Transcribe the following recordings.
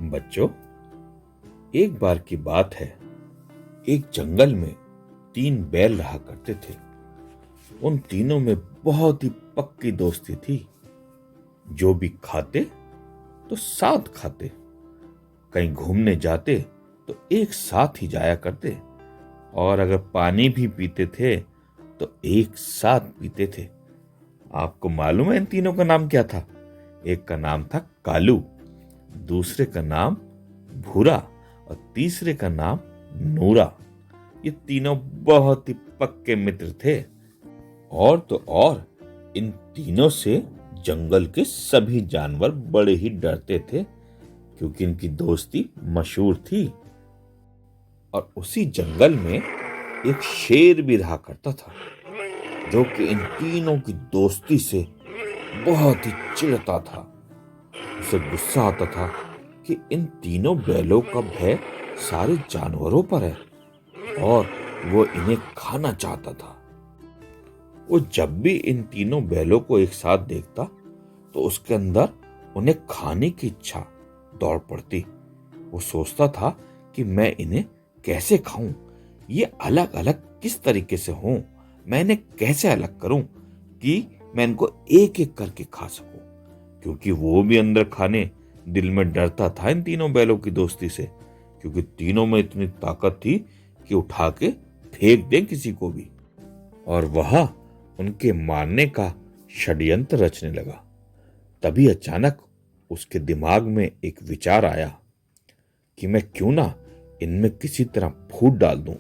बच्चों, एक बार की बात है। एक जंगल में 3 बैल रहा करते थे। उन तीनों में बहुत ही पक्की दोस्ती थी। जो भी खाते तो साथ खाते, कहीं घूमने जाते तो एक साथ ही जाया करते, और अगर पानी भी पीते थे तो एक साथ पीते थे। आपको मालूम है इन तीनों का नाम क्या था? एक का नाम था कालू, दूसरे का नाम भूरा और तीसरे का नाम नूरा। ये तीनों बहुत ही पक्के मित्र थे। और तो और, इन तीनों से जंगल के सभी जानवर बड़े ही डरते थे, क्योंकि इनकी दोस्ती मशहूर थी। और उसी जंगल में एक शेर भी रहा करता था, जो कि इन तीनों की दोस्ती से बहुत ही चिढ़ता था। उसे गुस्सा आता था कि इन तीनों बैलों का भय सारे जानवरों पर है और वो इन्हें खाना चाहता था। वो जब भी इन तीनों बैलों को एक साथ देखता तो उसके अंदर उन्हें खाने की इच्छा दौड़ पड़ती। वो सोचता था कि मैं इन्हें कैसे खाऊं, ये अलग अलग किस तरीके से हों, मैं इन्हें कैसे अलग करूं कि मैं इनको एक एक करके खा सकूं। क्योंकि वो भी अंदर खाने दिल में डरता था इन तीनों बैलों की दोस्ती से, क्योंकि तीनों में इतनी ताकत थी कि उठा के फेंक दें किसी को भी। और वह उनके मारने का षड्यंत्र रचने लगा। तभी अचानक उसके दिमाग में एक विचार आया कि मैं क्यों ना इनमें किसी तरह फूट डाल दूं।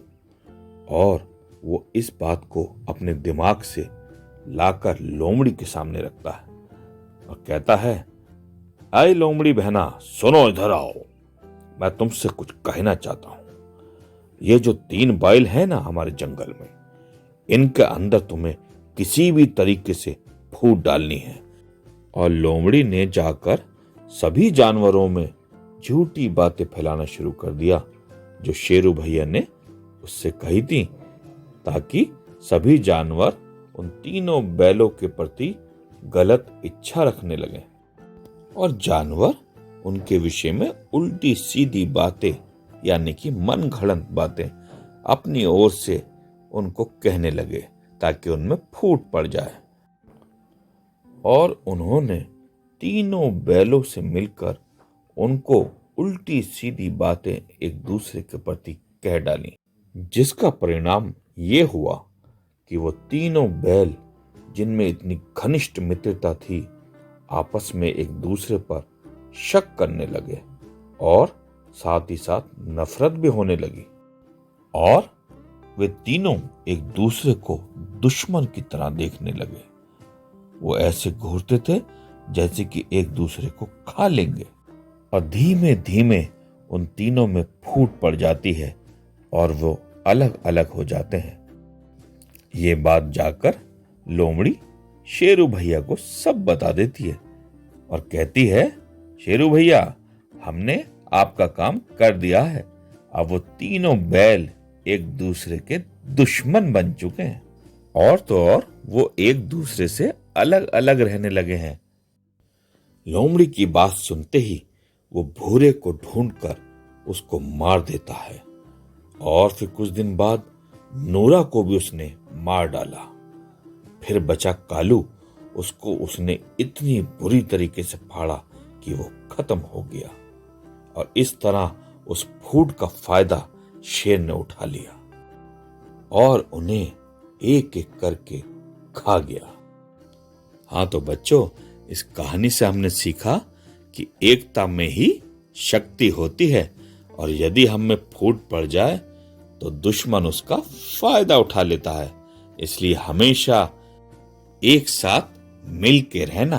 और वो इस बात को अपने दिमाग से लाकर लोमड़ी के सामने रखता है और कहता है, अरे लोमड़ी बहना, सुनो, इधर आओ, मैं तुमसे कुछ कहना चाहता हूं। ये जो 3 बैल हैं ना हमारे जंगल में, इनके अंदर तुम्हें किसी भी तरीके से फूट डालनी है। और लोमड़ी ने जाकर सभी जानवरों में झूठी बातें फैलाना शुरू कर दिया, जो शेरू भैया ने उससे कही थी, ताकि सभी जानवर उन तीनों बैलों के प्रति गलत इच्छा रखने लगे और जानवर उनके विषय में उल्टी सीधी बातें, यानी कि मन घड़ंत बातें अपनी ओर से उनको कहने लगे, ताकि उनमें फूट पड़ जाए। और उन्होंने तीनों बैलों से मिलकर उनको उल्टी सीधी बातें एक दूसरे के प्रति कह डाली, जिसका परिणाम ये हुआ कि वो तीनों बैल, जिनमें इतनी घनिष्ठ मित्रता थी, आपस में एक दूसरे पर शक करने लगे और साथ ही साथ नफरत भी होने लगी। और वे तीनों एक दूसरे को दुश्मन की तरह देखने लगे। वो ऐसे घूरते थे जैसे कि एक दूसरे को खा लेंगे। और धीमे धीमे उन तीनों में फूट पड़ जाती है और वो अलग अलग हो जाते हैं। ये बात जाकर लोमड़ी शेरू भैया को सब बता देती है और कहती है, शेरू भैया, हमने आपका काम कर दिया है। अब वो तीनों बैल एक दूसरे के दुश्मन बन चुके हैं, और तो और वो एक दूसरे से अलग अलग रहने लगे हैं। लोमड़ी की बात सुनते ही वो भूरे को ढूंढकर उसको मार देता है, और फिर कुछ दिन बाद नूरा को भी उसने मार डाला। फिर बचा कालू, उसको उसने इतनी बुरी तरीके से फाड़ा कि वो खत्म हो गया। और इस तरह उस फूट का फायदा शेर ने उठा लिया और उन्हें एक एक करके खा गया। हाँ तो बच्चों, इस कहानी से हमने सीखा कि एकता में ही शक्ति होती है, और यदि हम में फूट पड़ जाए तो दुश्मन उसका फायदा उठा लेता है। इसलिए हमेशा एक साथ मिल के रहना।